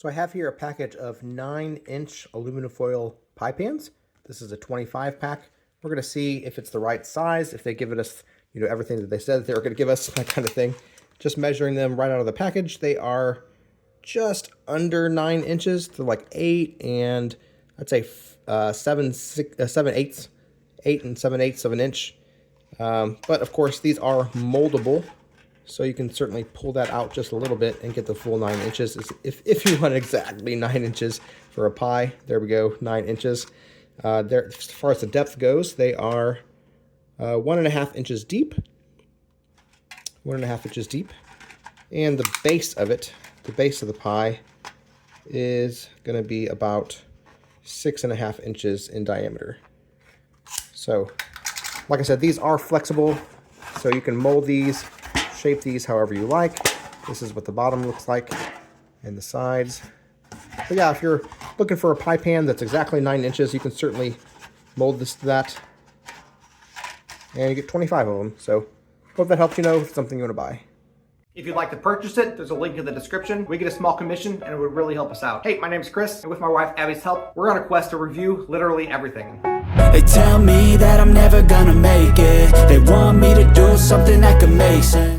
So I have here a package of 9-inch aluminum foil pie pans. This is a 25 pack. We're going to see if it's the right size, if they give us, everything that they said they were going to give us, that kind of thing. Just measuring them right out of the package, they are just under 9 inches. They're like 8 and I'd say 8 and 7/8 of an inch. But of course, these are moldable. So you can certainly pull that out just a little bit and get the full 9 inches. If you want exactly 9 inches for a pie, there we go, 9 inches. As far as the depth goes, they are 1.5 inches deep. 1.5 inches deep. And the base of it, the base of the pie, is going to be about 6.5 inches in diameter. So, like I said, these are flexible, so you can mold these, shape these however you like. This is what the bottom looks like, and the sides. But yeah, if you're looking for a pie pan that's exactly 9 inches, you can certainly mold this to that. And you get 25 of them. So hope that helps you know if it's something you want to buy. If you'd like to purchase it, there's a link in the description. We get a small commission and it would really help us out. Hey, my name's Chris, and with my wife Abby's help, we're on a quest to review literally everything. They tell me that I'm never gonna make it. They want me to do something that could make sense.